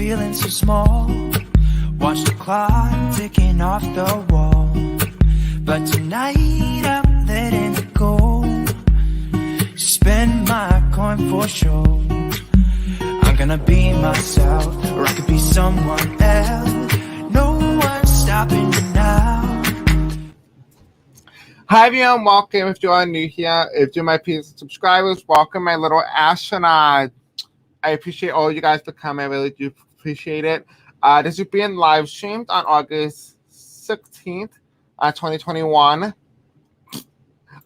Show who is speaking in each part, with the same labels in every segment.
Speaker 1: feeling so small. Watch the clock ticking off the wall. But tonight I'm letting it go. Spend my coin for sure. I'm gonna be myself, or I could be someone else. No one's stopping me now.
Speaker 2: Hi everyone, welcome. If you are new here, if you're my previous subscribers, welcome my little astronaut. I appreciate all you guys for coming. I really do appreciate it. This is being live streamed on August 16th, 2021.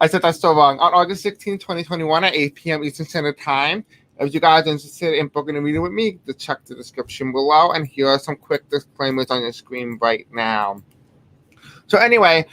Speaker 2: I said that so wrong. On August 16th, 2021 at 8 p.m. Eastern Standard Time. If you guys are interested in booking a reading with me, just check the description below. And here are some quick disclaimers on your screen right now. So anyway,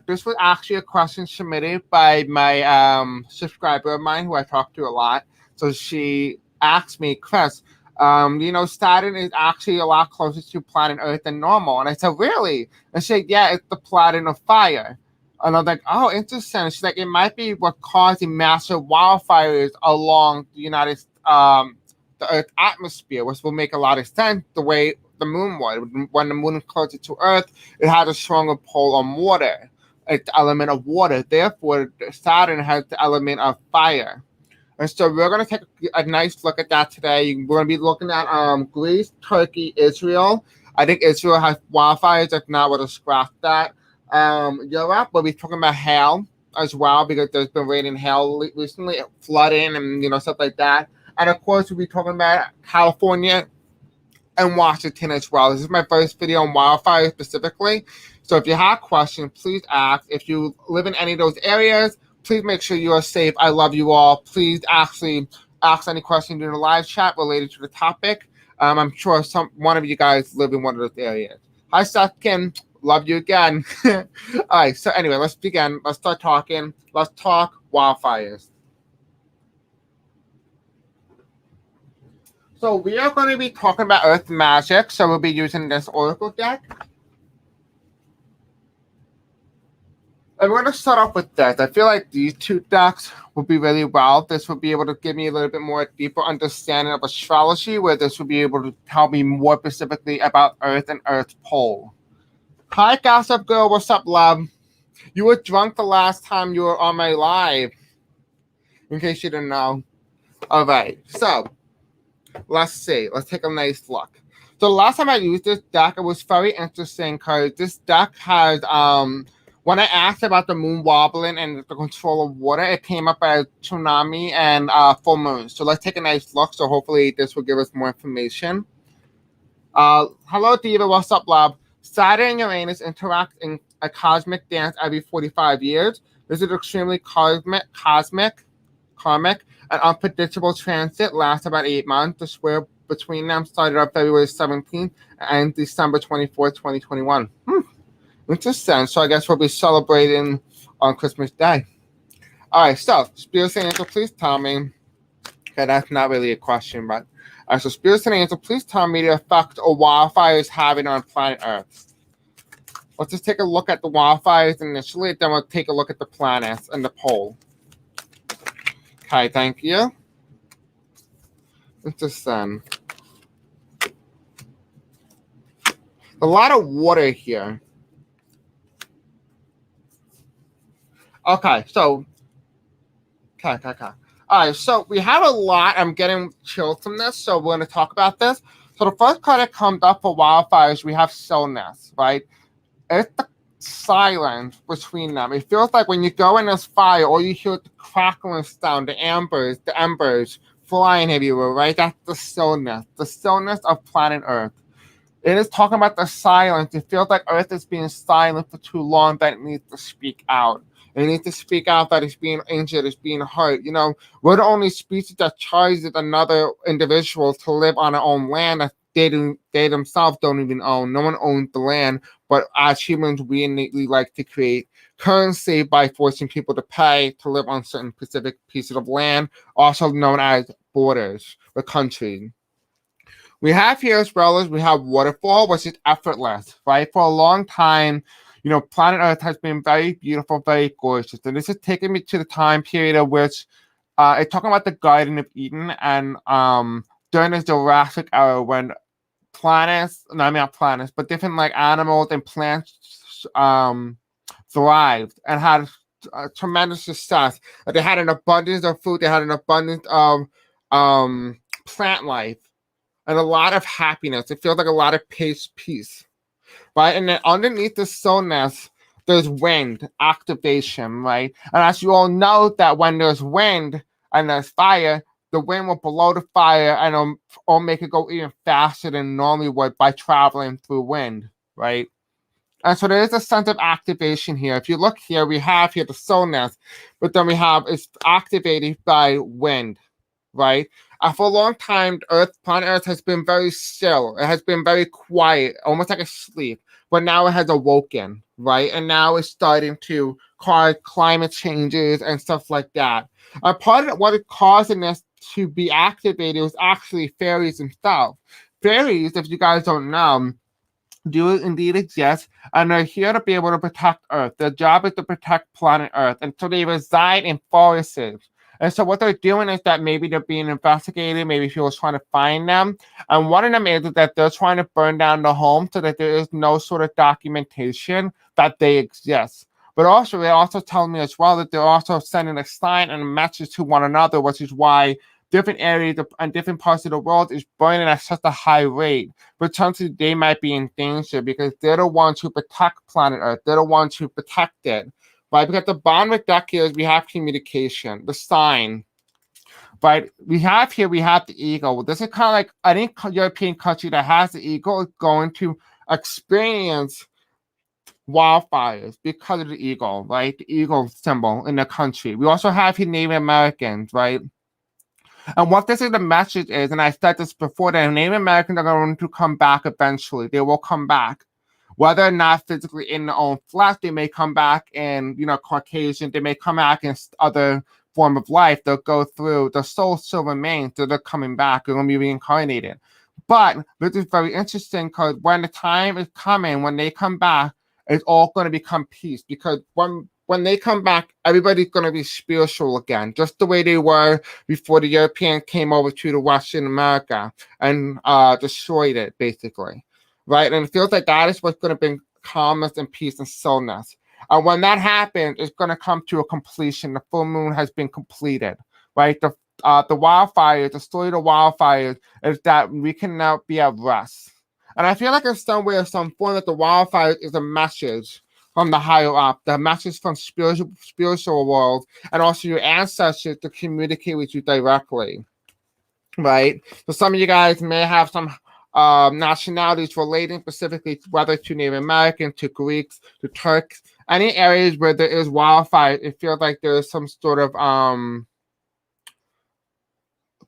Speaker 2: this was actually a question submitted by my subscriber of mine who I talk to a lot. So she asked me, Chris, Saturn is actually a lot closer to planet Earth than normal. And I said, really? And she said, yeah, it's the planet of fire. And I'm like, oh, interesting. She's like, it might be what causing massive wildfires along the the Earth's atmosphere, which will make a lot of sense the way the moon was. When the moon is closer to Earth, it has a stronger pull on water. It's the element of water. Therefore, Saturn has the element of fire. And so we're going to take a nice look at that today. We're going to be looking at Greece, Turkey, Israel. I think Israel has wildfires. If not, we'll just scratch that. Europe, we'll be talking about hail as well, because there's been raining hail recently, flooding and stuff like that. And of course, we'll be talking about California and Washington as well. This is my first video on wildfires specifically. So if you have questions, please ask. If you live in any of those areas, please make sure you are safe. I love you all. Please actually ask any questions in the live chat related to the topic. I'm sure one of you guys live in one of those areas. Hi, Sethkin. Love you again. All right. So anyway, let's begin. Let's start talking. Let's talk wildfires. So we are going to be talking about Earth magic. So we'll be using this oracle deck. And we're going to start off with this. I feel like these two decks will be really well. This will be able to give me a little bit more deeper understanding of astrology, where this will be able to tell me more specifically about Earth and Earth's pole. Hi, Gossip Girl. What's up, love? You were drunk the last time you were on my live, in case you didn't know. All right. So let's see. Let's take a nice look. So the last time I used this deck, it was very interesting because this deck has, when I asked about the moon wobbling and the control of water, it came up as tsunami and full moon. So let's take a nice look. So hopefully this will give us more information. Hello, Diva. What's up, love? Saturn and Uranus interact in a cosmic dance every 45 years. This is extremely karmic, and unpredictable transit lasts about 8 months. The square between them started on February 17th and December 24th, 2021. Interesting. So I guess we'll be celebrating on Christmas Day. All right, so Spirit and Angel, please tell me. Okay, that's not really a question, but so Spirit and Angel, please tell me the effect a wildfire is having on planet Earth. Let's just take a look at the wildfires initially, then we'll take a look at the planets and the pole. Okay, thank you. Interesting. A lot of water here. Okay, so okay. All right, so we have a lot. I'm getting chills from this, so we're going to talk about this. So the first card that comes up for wildfires, we have stillness, right? It's the silence between them. It feels like when you go in this fire, all you hear is the crackling sound, the embers flying everywhere, right? That's the stillness of planet Earth. It is talking about the silence. It feels like Earth is being silent for too long, that it needs to speak out. It needs to speak out that it's being injured, it's being hurt. We're the only species that charges another individual to live on their own land that they themselves don't even own. No one owns the land, but as humans, we innately like to create currency by forcing people to pay to live on certain specific pieces of land, also known as borders or country. We have here as well as we have waterfall, which is effortless, right? For a long time, planet Earth has been very beautiful, very gorgeous. And this is taking me to the time period of which it's talking about the Garden of Eden and during the Jurassic era when planets, no, I mean not planets, but different like animals and plants thrived and had tremendous success. They had an abundance of food, they had an abundance of plant life, and a lot of happiness. It feels like a lot of peace, right? And then underneath the soulness, there's wind activation, right? And as you all know, that when there's wind and there's fire, the wind will blow the fire and it'll make it go even faster than normally would by traveling through wind, right? And so there is a sense of activation here. If you look here, we have here the soulness, but then we have it's activated by wind, right? For a long time, planet Earth has been very still. It has been very quiet, almost like a sleep. But now it has awoken, right? And now it's starting to cause climate changes and stuff like that. Part of what is causing this to be activated was actually fairies themselves. Fairies, if you guys don't know, do indeed exist, and they're here to be able to protect Earth. Their job is to protect planet Earth, and so they reside in forests. And so what they're doing is that maybe they're being investigated, maybe people are trying to find them. And one of them is that they're trying to burn down the home so that there is no sort of documentation that they exist. But also, they also tell me as well that they're also sending a sign and a message to one another, which is why different areas and different parts of the world is burning at such a high rate. But chances they might be in danger because they're the ones who protect planet Earth. They're the ones who protect it. Right, because the bond with deck here is we have communication, the sign. Right, we have the eagle. This is kind of like any European country that has the eagle is going to experience wildfires because of the eagle, right? The eagle symbol in the country. We also have here Native Americans, right? And what this is the message is, and I said this before, that Native Americans are going to come back eventually. They will come back. Whether or not physically in their own flesh, they may come back in, Caucasian, they may come back in other form of life. They'll go through, the soul still remains, so they're coming back, they're going to be reincarnated. But this is very interesting because when the time is coming, when they come back, it's all going to become peace. Because when they come back, everybody's going to be spiritual again, just the way they were before the Europeans came over to the Western America and destroyed it, basically. Right, and it feels like that is what's going to bring calmness and peace and stillness. And when that happens, it's going to come to a completion. The full moon has been completed, right? The wildfires, the story of the wildfires is that we can now be at rest. And I feel like in some way or some form that the wildfires is a message from the higher up, the message from spiritual world, and also your ancestors to communicate with you directly, right? So some of you guys may have some nationalities relating specifically whether to Native American, to Greeks, to Turks, any areas where there is wildfire, it feels like there is some sort of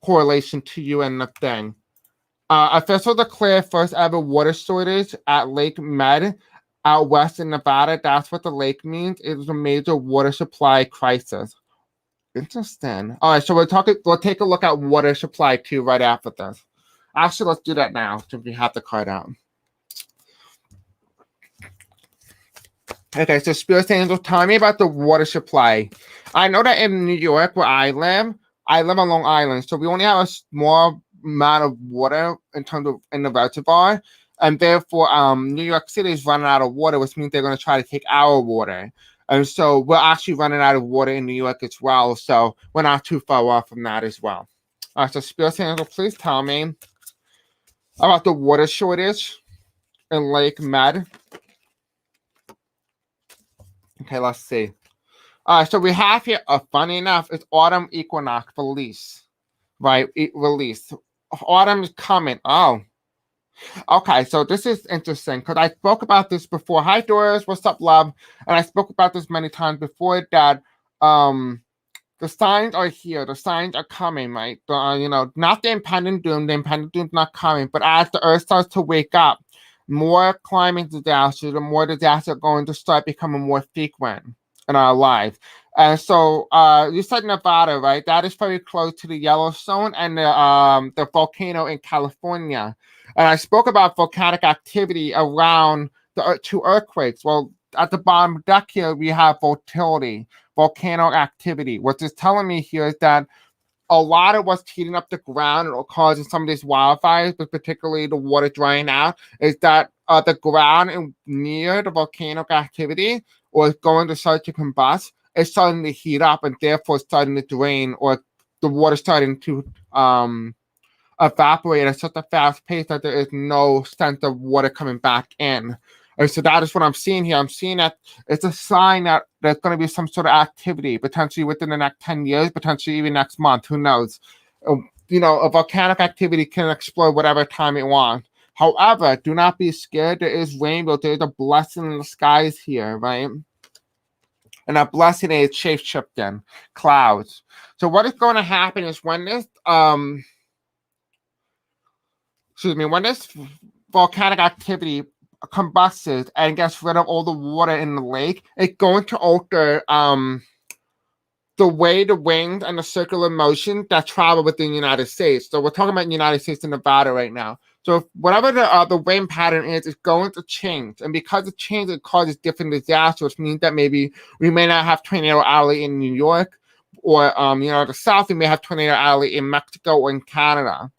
Speaker 2: correlation to you and the thing. Officials declared first ever water shortage at Lake Mead out west in Nevada. That's what the lake means. It was a major water supply crisis. Interesting. All right, so we'll take a look at water supply too right after this. Actually, let's do that now since we have the card out. Okay, so Spirit Angel, tell me about the water supply. I know that in New York, where I live on Long Island, so we only have a small amount of water in the reservoir, and therefore, New York City is running out of water, which means they're going to try to take our water. And so we're actually running out of water in New York as well, so we're not too far off from that as well. All right, so Spirit Angel, please tell me about the water shortage in Lake Mead. Okay, let's see. All right, so we have here, funny enough, it's autumn equinox release, right? Release. Autumn is coming. Oh, okay, so this is interesting because I spoke about this before. Hi, Doris, what's up, love? And I spoke about this many times before that the signs are here. The signs are coming, right? Not the impending doom. The impending doom's not coming. But as the earth starts to wake up, more climate disasters, the more disasters are going to start becoming more frequent in our lives. And so you said Nevada, right? That is very close to the Yellowstone and the volcano in California. And I spoke about volcanic activity around the two earthquakes. Well, at the bottom deck here, we have volatility, volcano activity. What it's telling me here is that a lot of what's heating up the ground or causing some of these wildfires, but particularly the water drying out, is that the ground near the volcanic activity or going to start to combust is starting to heat up and therefore starting to drain, or the water starting to evaporate at such a fast pace that there is no sense of water coming back in. And so that is what I'm seeing here. I'm seeing that it's a sign that there's going to be some sort of activity, potentially within the next 10 years, potentially even next month. Who knows? A volcanic activity can explode whatever time it wants. However, do not be scared. There is rainbow. There's a blessing in the skies here, right? And that blessing is shape-shifting clouds. So what is going to happen is when this volcanic activity combusts and gets rid of all the water in the lake, it's going to alter the way the winds and the circular motion that travel within the United States. So we're talking about the United States and Nevada right now. So whatever the wind pattern is going to change. And because it changes, it causes different disasters, which means that maybe we may not have Tornado Alley in New York, or the South, we may have Tornado Alley in Mexico or in Canada.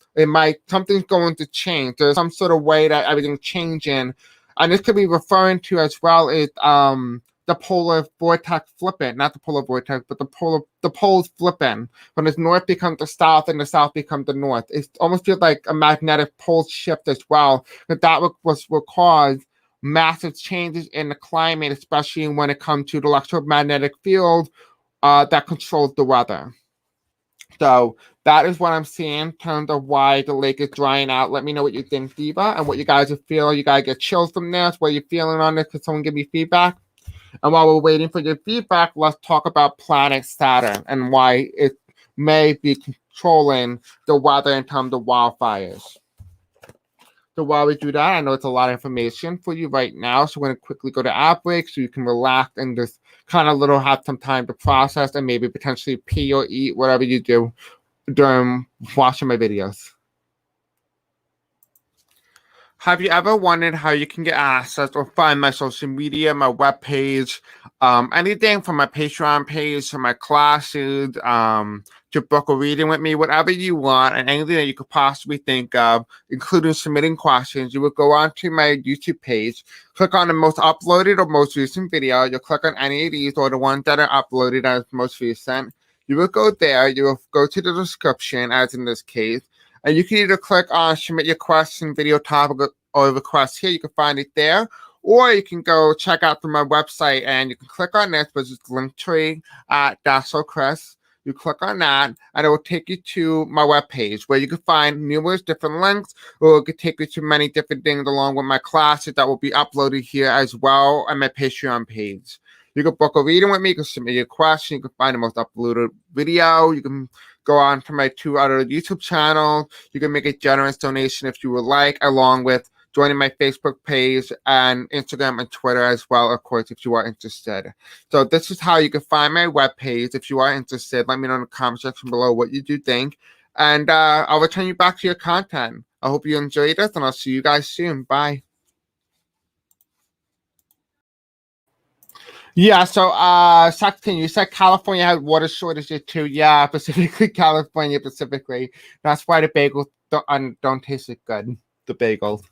Speaker 2: Something's going to change. There's some sort of way that everything's changing. And this could be referring to as well as the polar vortex flipping, not the polar vortex, but the poles flipping. When the north becomes the south and the south becomes the north. It almost feels like a magnetic pole shift as well. That will cause massive changes in the climate, especially when it comes to the electromagnetic field that controls the weather. So that is what I'm seeing in terms of why the lake is drying out. Let me know what you think, Diva, and what you guys are feeling. You guys get chills from this. What you're feeling on this? Could someone give me feedback? And while we're waiting for your feedback, let's talk about Planet Saturn and why it may be controlling the weather in terms of wildfires. So while we do that, I know it's a lot of information for you right now. So we're going to quickly go to ad break so you can relax and just kind of have some time to process and maybe potentially pee or eat, whatever you do during watching my videos. Have you ever wondered how you can get access or find my social media, my webpage, anything from my Patreon page to my classes, to book a reading with me, whatever you want, and anything that you could possibly think of, including submitting questions? You would go onto my YouTube page, click on the most uploaded or most recent video. You'll click on any of these or the ones that are uploaded as most recent. You will go there. You will go to the description, as in this case. And you can either click on submit your question, video topic, or request here. You can find it there. Or you can go check out through my website and you can click on this, which is Linktree at Chris. You click on that and it will take you to my webpage where you can find numerous different links, or it could take you to many different things along with my classes that will be uploaded here as well on my Patreon page. You can book a reading with me. You can submit your question. You can find the most uploaded video. You can go on to my 2 other YouTube channels. You can make a generous donation if you would like, along with joining my Facebook page and Instagram and Twitter as well, of course, if you are interested. So this is how you can find my webpage. If you are interested, let me know in the comment section below what you do think. And I'll return you back to your content. I hope you enjoyed this, and I'll see you guys soon. Bye. Yeah, so Sexton, you said California had water shortages too. Yeah, specifically California, specifically. That's why the bagels don't taste as good, the bagels.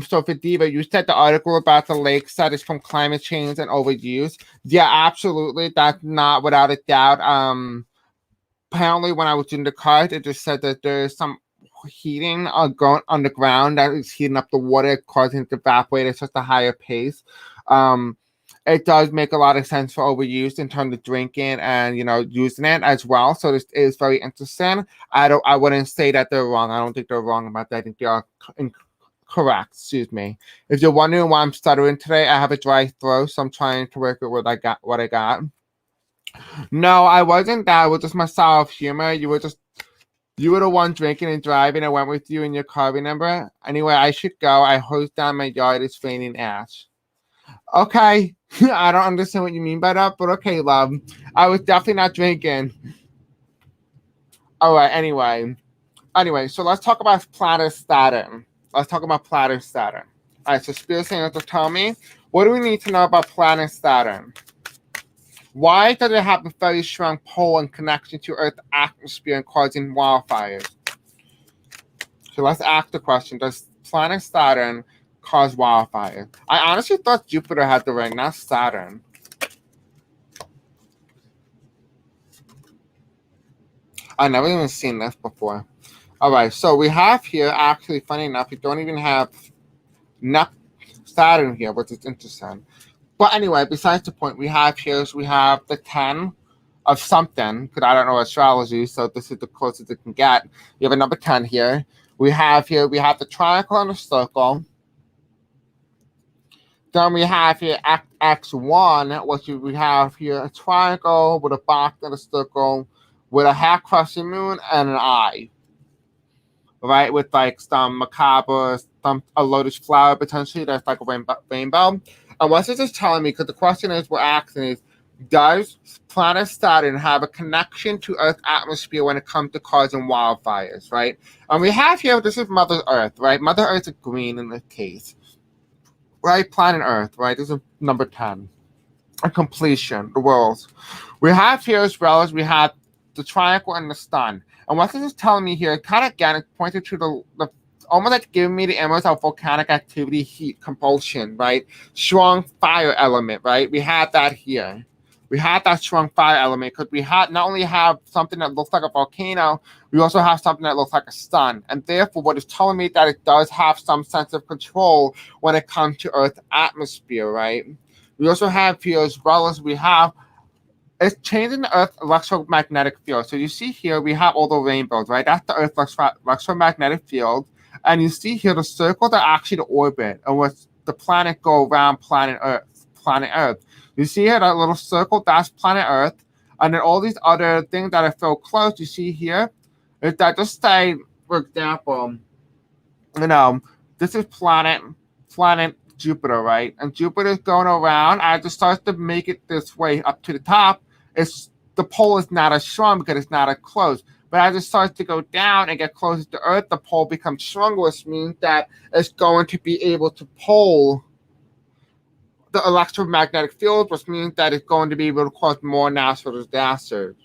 Speaker 2: So for Diva, you said the article about the lake said it's from climate change and overuse. Yeah, absolutely. That's not without a doubt. Apparently when I was in the car, it just said that there's some heating going underground that is heating up the water, causing it to evaporate at such a higher pace. It does make a lot of sense for overuse in terms of drinking and using it as well. So this is very interesting. I wouldn't say that they're wrong. I don't think they're wrong about that. I think they are correct. Excuse me. If you're wondering why I'm stuttering today, I have a dry throat, so I'm trying to work with what I got. No, I wasn't. That was just my style of humor. You were the one drinking and driving. I went with you in your car, remember? Anyway, I should go. I hosed down my yard. It's raining ash. Okay. I don't understand what you mean by that, but okay, love. I was definitely not drinking. All right, anyway, so let's talk about Planet Saturn. All right, so Spirit's saying to tell me, what do we need to know about Planet Saturn? Why does it have a very strong pull and connection to Earth's atmosphere and causing wildfires? So let's ask the question, does planet Saturn cause wildfires? I honestly thought Jupiter had the ring, not Saturn. I've never even seen this before. All right, so we have here, actually, funny enough, we don't even have Saturn here, which is interesting. But anyway, besides the point, we have here is we have the 10 of something, because I don't know astrology, so this is the closest it can get. We have a number 10 here. We have the triangle and the circle. Then we have here X1, which we have here a triangle with a box and a circle with a half crescent moon and an eye. Right, with like some macabre, a lotus flower potentially that's like a rainbow. And what this is telling me, because the question is we're asking is, does planet Saturn have a connection to Earth's atmosphere when it comes to causing wildfires, right? And we have here, this is Mother Earth, right? Mother Earth is green in this case, right? Planet Earth, right? This is number 10. A completion, the worlds. We have here as well as we have the triangle and the sun. And what this is telling me here, kind of again, it's pointed to the almost like giving me the image of volcanic activity, heat, compulsion, right? Strong fire element, right? We have that here. We have that strong fire element because we not only have something that looks like a volcano, we also have something that looks like a sun. And therefore, what is telling me that it does have some sense of control when it comes to Earth's atmosphere, right? We also have here, as well as we have, it's changing the Earth's electromagnetic field. So you see here, we have all the rainbows, right? That's the Earth's electromagnetic field. And you see here, the circles are actually the orbit, and what the planet go around planet Earth. You see here, that little circle, that's planet Earth. And then all these other things that are so close, you see here, is that just say, for example, this is planet Jupiter, right? And Jupiter is going around, and it just starts to make it this way up to the top. The pole is not as strong because it's not as close. But as it starts to go down and get closer to Earth, the pole becomes stronger, which means that it's going to be able to pull the electromagnetic field, which means that it's going to be able to cause more natural disasters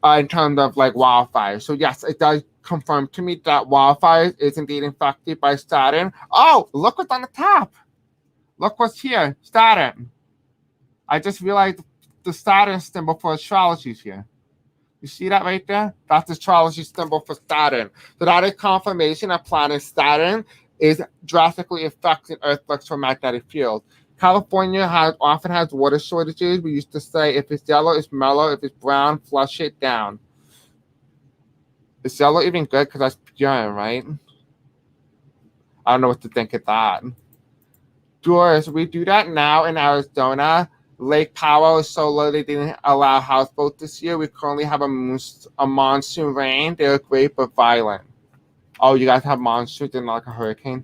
Speaker 2: in terms of like wildfires. So yes, it does confirm to me that wildfires is indeed affected by Saturn. Oh, look what's on the top. Look what's here, Saturn. I just realized the Saturn symbol for astrology is here. You see that right there? That's the astrology symbol for Saturn. So that is confirmation that planet Saturn is drastically affecting Earth's electromagnetic field. California often has water shortages. We used to say if it's yellow, it's mellow. If it's brown, flush it down. Is yellow even good? Because that's pure, right? I don't know what to think of that. Doors, we do that now in Arizona. Lake Powell is so low they didn't allow houseboats this year. We currently have a monsoon rain. They're great but violent. Oh, you guys have monsoons and like a hurricane?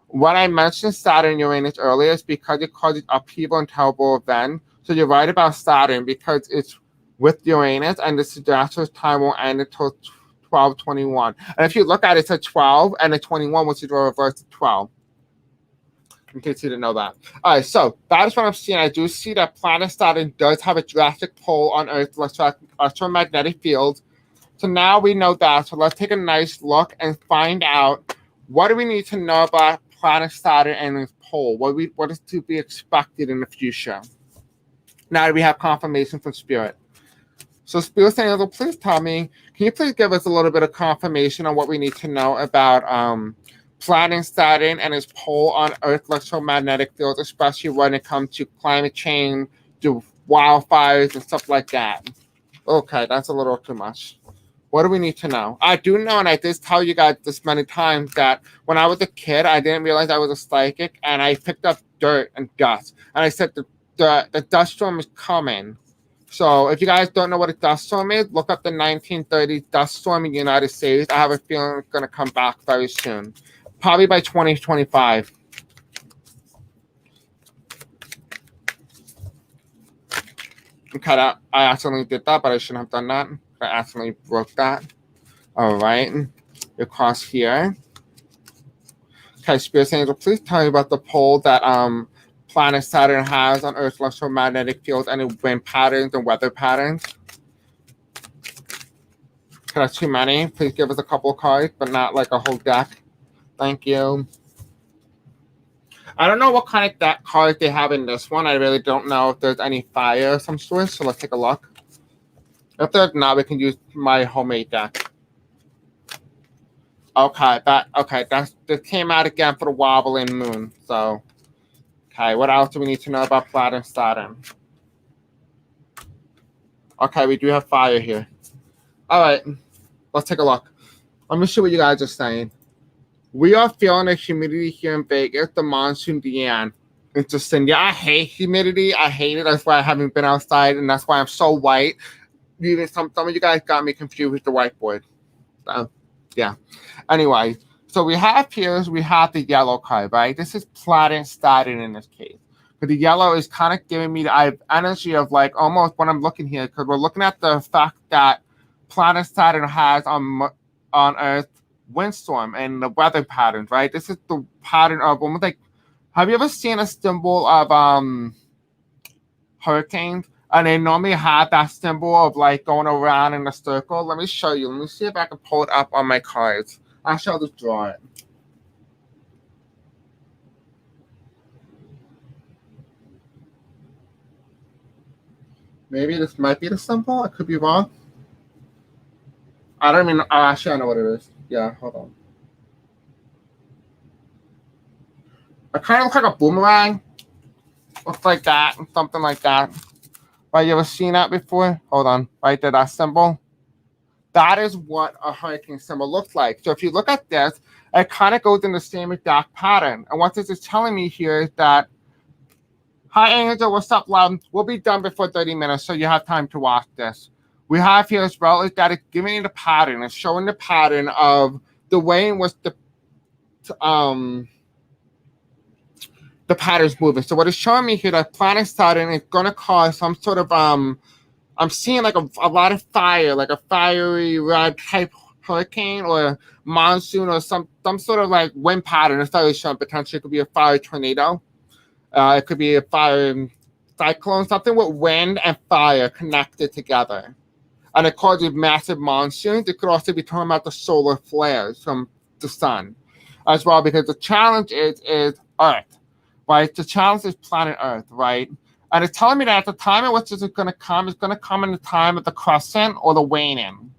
Speaker 2: When I mentioned Saturn and Uranus earlier, it's because it causes upheaval and terrible event. So you're right about Saturn because it's with Uranus, and the disastrous time won't end until 1221. And if you look at it, it's a 12 and a 21, which is reverse to 12. In case you didn't know that. All right, so that is what I'm seeing. I do see that planet Saturn does have a drastic pull on Earth's electromagnetic field. So now we know that. So let's take a nice look and find out what do we need to know about planet Saturn and its pull. What is to be expected in the future? Now that we have confirmation from Spirit. So Spirit saying, well, please tell me, can you please give us a little bit of confirmation on what we need to know about planet Saturn and its pull on Earth's electromagnetic field, especially when it comes to climate change, to wildfires and stuff like that? Okay, that's a little too much. What do we need to know? I do know, and I did tell you guys this many times, that when I was a kid, I didn't realize I was a psychic, and I picked up dirt and dust. And I said the dust storm is coming. So if you guys don't know what a dust storm is, look up the 1930s dust storm in the United States. I have a feeling it's going to come back very soon. Probably by 2025. Okay, I accidentally did that, but I shouldn't have done that. I accidentally broke that. All right. Across here. Okay, Spirit Angel, please tell me about the pull that planet Saturn has on Earth's electromagnetic field, any wind patterns and weather patterns. That's too many. Please give us a couple of cards, but not like a whole deck. Thank you. I don't know what kind of deck cards they have in this one. I really don't know if there's any fire of some sort, so let's take a look. If there's not, we can use my homemade deck. Okay, that came out again for the wobbling moon. So, okay, what else do we need to know about Planet Saturn? Okay, we do have fire here. All right, let's take a look. Let me see what you guys are saying. We are feeling the humidity here in Vegas. The monsoon began. Interesting. Yeah, I hate humidity. I hate it. That's why I haven't been outside, and that's why I'm so white. Even some of you guys got me confused with the whiteboard. So, yeah. Anyway, so we have the yellow card, right? This is Planet Saturn in this case. But the yellow is kind of giving me the energy of like almost when I'm looking here, because we're looking at the fact that Planet Saturn has on Earth windstorm and the weather patterns, right? This is the pattern of almost like, have you ever seen a symbol of hurricanes? And they normally have that symbol of like going around in a circle. Let me show you. Let me see if I can pull it up on my cards. Actually, I'll just draw it. Maybe this might be the symbol. I could be wrong. I don't even. Actually, I know what it is. Yeah, hold on. It kind of looks like a boomerang. Looks like that, something like that. Right, you ever seen that before? Hold on. Right there, that symbol. That is what a hurricane symbol looks like. So if you look at this, it kind of goes in the same exact pattern. And what this is telling me here is that, hi, Angel, what's up, love? We'll be done before 30 minutes, so you have time to watch this. We have here as well is that it's giving you the pattern. It's showing the pattern of the way in which the pattern's moving. So what it's showing me here that Planet Saturn is going to cause some sort of I'm seeing like a lot of fire, like a fiery red type hurricane or monsoon or some sort of like wind pattern. It's always showing potentially it could be a fire tornado. It could be a fire cyclone, something with wind and fire connected together. And it causes massive monsoons. It could also be talking about the solar flares from the sun as well, because the challenge is Earth, right? The challenge is planet Earth, right? And it's telling me that at the time in which this is going to come, it's going to come in the time of the crescent or the waning.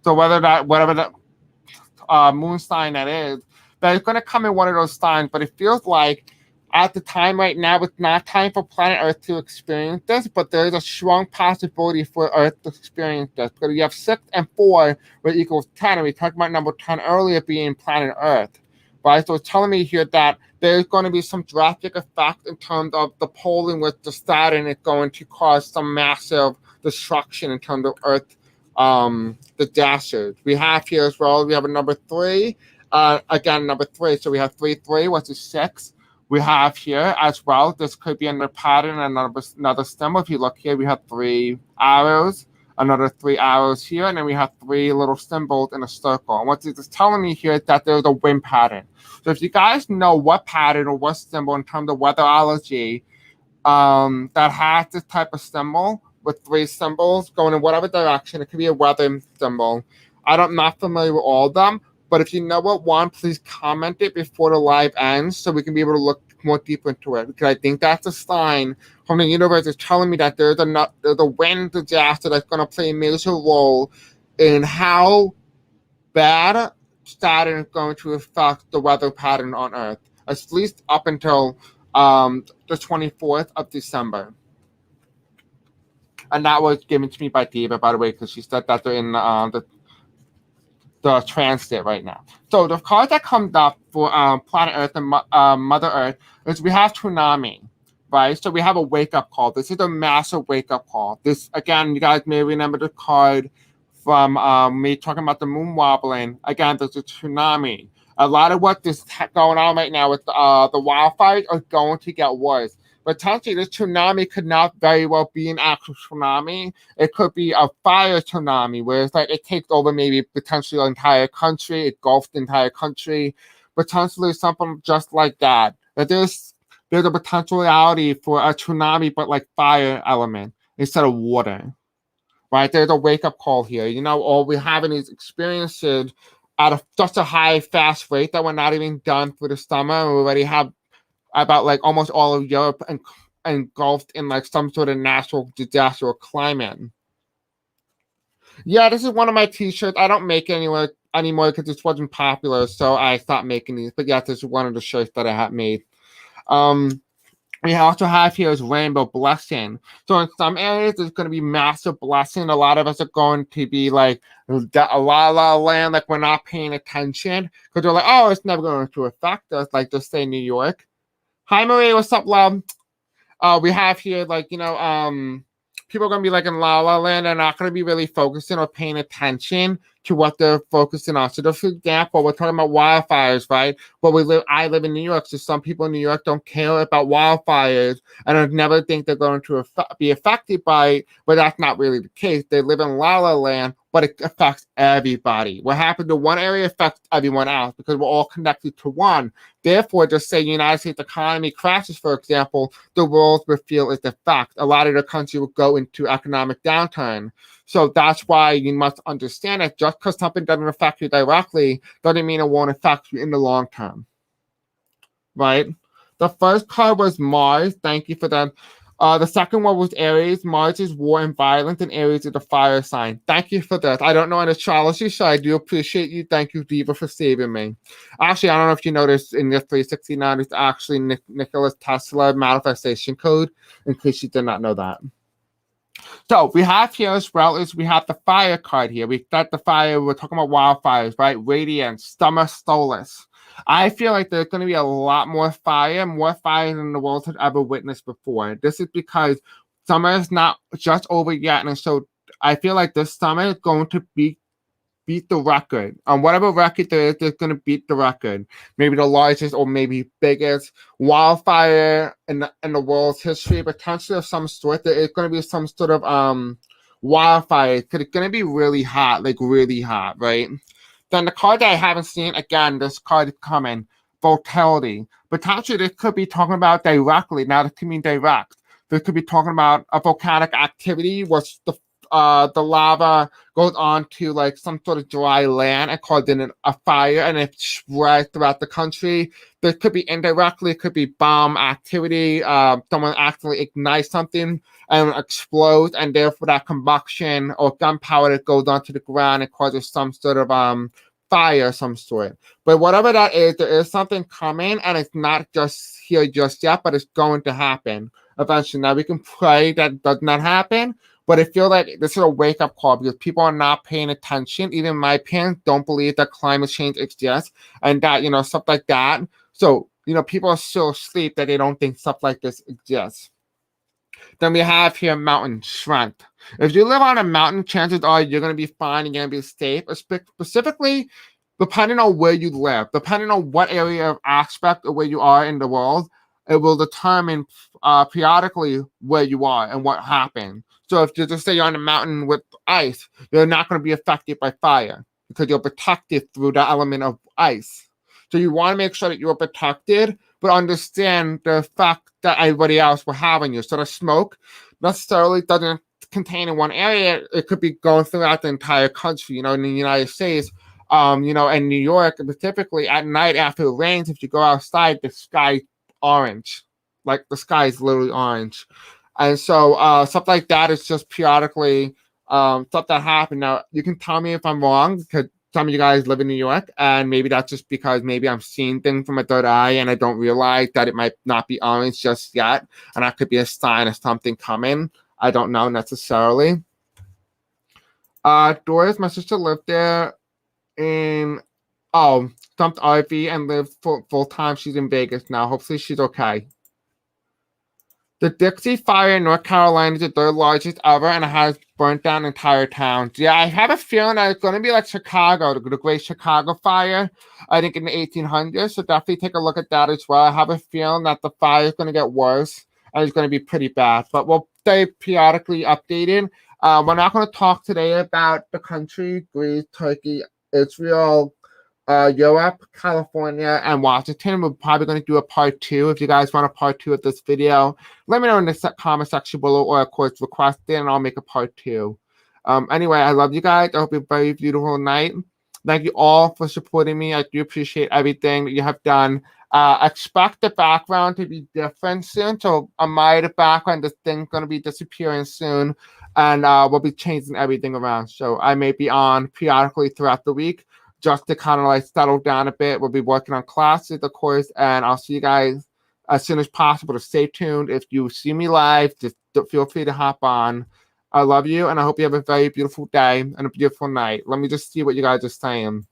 Speaker 2: So whatever the moon sign that is, that it's going to come in one of those signs. But it feels like at the time right now, it's not time for planet Earth to experience this, but there is a strong possibility for Earth to experience this. Because you have 6 and 4, which equals 10, and we talked about number 10 earlier being planet Earth, right? So it's telling me here that there's going to be some drastic effect in terms of the polling with the Saturn is going to cause some massive destruction in terms of Earth, the disasters. We have here as well, we have a number 3, again, number 3. So we have 3, 3, which is 6. We have here as well, this could be another pattern, another symbol. If you look here, we have 3 arrows, another 3 arrows here, and then we have 3 little symbols in a circle. And what this is telling me here is that there's a wind pattern. So if you guys know what pattern or what symbol in terms of weatherology that has this type of symbol with 3 symbols going in whatever direction, it could be a weather symbol. I'm not familiar with all of them, but if you know what one, please comment it before the live ends so we can be able to look more deep into it. Because I think that's a sign from the universe is telling me that there's a wind disaster that's going to play a major role in how bad Saturn is going to affect the weather pattern on Earth, at least up until the 24th of December. And that was given to me by Diva, by the way, because she said that they're in the transit right now. So the card that comes up for planet Earth and Mother Earth is we have tsunami, right? So we have a wake-up call. This is a massive wake-up call. This, again, you guys may remember the card from me talking about the moon wobbling. Again, there's a tsunami. A lot of what is going on right now with the wildfires are going to get worse. Potentially, this tsunami could not very well be an actual tsunami. It could be a fire tsunami, where it's like it takes over maybe potentially the entire country, it engulfs the entire country. Potentially something just like that. But there's there's a potentiality for a tsunami, but like fire element instead of water. Right? There's a wake-up call here. All we're having is experiences at such a high, fast rate that we're not even done for the summer. And we already have about like almost all of Europe engulfed in like some sort of natural disaster or climate. Yeah, this is one of my t-shirts. I don't make it anymore because this wasn't popular, so I stopped making these. But yeah, this is one of the shirts that I have made. We also have here is rainbow blessing. So in some areas, there's going to be massive blessing. A lot of us are going to be like a la land, like we're not paying attention because we're like, oh, it's never going to affect us. Like just say New York. Hi, Marie. What's up, love? We have here like people are going to be like in La La Land. They're not going to be really focusing or paying attention to what they're focusing on. So, for example, we're talking about wildfires, right? But I live in New York, so some people in New York don't care about wildfires and I never think they're going to be affected by it. But that's not really the case. They live in La La Land, but it affects everybody. What happens to one area affects everyone else because we're all connected to one. Therefore, just say the United States economy crashes, for example, the world will feel its effect. A lot of the country will go into economic downturn. So that's why you must understand that just because something doesn't affect you directly doesn't mean it won't affect you in the long term. Right? The first card was Mars. Thank you for that. The second one was Aries. Mars is war and violence, and Aries is the fire sign. Thank you for that. I don't know an astrology, so I do appreciate you. Thank you, Diva, for saving me. Actually, I don't know if you noticed in this 369, it's actually Nikola Tesla manifestation code, in case you did not know that. So we have here as well as we have the fire card here. We've got the fire. We're talking about wildfires, right? Radiance, summer solstice. I feel like there's going to be a lot more fire than the world has ever witnessed before. This is because summer is not just over yet. And so I feel like this summer is going to beat the record. On whatever record there is, they're going to beat the record. Maybe the largest or maybe biggest wildfire in the world's history, potentially of some sort. There is going to be some sort of wildfire because it's going to be really hot, like really hot, right? Then the card that I haven't seen, again, this card is coming, volatility. Potentially, this could be talking about directly. Now, this could mean direct. This could be talking about a volcanic activity where the lava goes on to like some sort of dry land and causes a fire and it spreads throughout the country. This could be indirectly, it could be bomb activity. Someone accidentally ignites something and explodes, and therefore that combustion or gunpowder that goes onto the ground and causes some sort of fire of some sort. But whatever that is, there is something coming, and it's not just here just yet, but it's going to happen eventually. Now we can pray that does not happen, but I feel like this is a wake-up call because people are not paying attention. Even my parents don't believe that climate change exists and that, stuff like that. So, people are still asleep that they don't think stuff like this exists. Then we have here mountain strength. If you live on a mountain, chances are you're going to be fine and you're going to be safe, specifically depending on where you live, depending on what area of aspect of where you are in the world, it will determine periodically where you are and what happened. So if you just say you're on a mountain with ice, you're not going to be affected by fire because you're protected through the element of ice. So you want to make sure that you're protected, but understand the fact that everybody else will have on you. So the smoke necessarily doesn't contain in one area. It could be going throughout the entire country. In the United States, in New York, specifically at night after it rains, if you go outside, the sky orange. Like the sky is literally orange. And so stuff like that is just periodically stuff that happened. Now, you can tell me if I'm wrong because some of you guys live in New York, and maybe that's just because maybe I'm seeing things from a third eye and I don't realize that it might not be orange just yet. And that could be a sign of something coming. I don't know necessarily. Doris, my sister lived there in dumped RV and lived full time. She's in Vegas now. Hopefully she's okay. The Dixie Fire in North Carolina is the third largest ever, and it has burnt down entire towns. Yeah, I have a feeling that it's going to be like Chicago, the Great Chicago Fire, I think in the 1800s. So definitely take a look at that as well. I have a feeling that the fire is going to get worse, and it's going to be pretty bad. But we'll stay periodically updated. We're not going to talk today about the country, Greece, Turkey, Israel, Europe, California, and Washington. We're probably going to do a part 2. If you guys want a part 2 of this video, let me know in the comment section below, or of course request it, and I'll make a part 2. Anyway, I love you guys. I hope you have a very beautiful night. Thank you all for supporting me. I do appreciate everything that you have done. Expect the background to be different soon. So my background, this thing's going to be disappearing soon, and we'll be changing everything around. So I may be on periodically throughout the week just to kind of like settle down a bit. We'll be working on classes, of course, and I'll see you guys as soon as possible. To stay tuned. If you see me live, just feel free to hop on. I love you, and I hope you have a very beautiful day and a beautiful night. Let me just see what you guys are saying.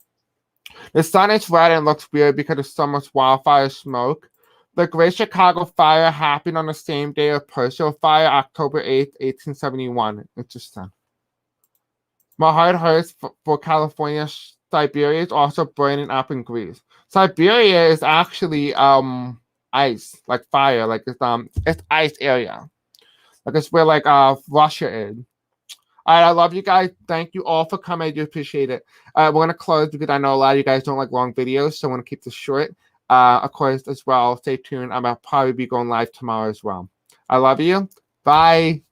Speaker 2: The sun is red and looks weird because of so much wildfire smoke. The Great Chicago Fire happened on the same day of Purcell Fire, October 8th, 1871. Interesting. My heart hurts for California. Siberia is also burning up in Greece. Siberia is actually ice, like fire, like it's ice area. Like it's where like Russia is. All right, I love you guys. Thank you all for coming. I do appreciate it. We're gonna close because I know a lot of you guys don't like long videos, so I'm gonna keep this short. Of course, as well. Stay tuned. I'm gonna probably be going live tomorrow as well. I love you. Bye.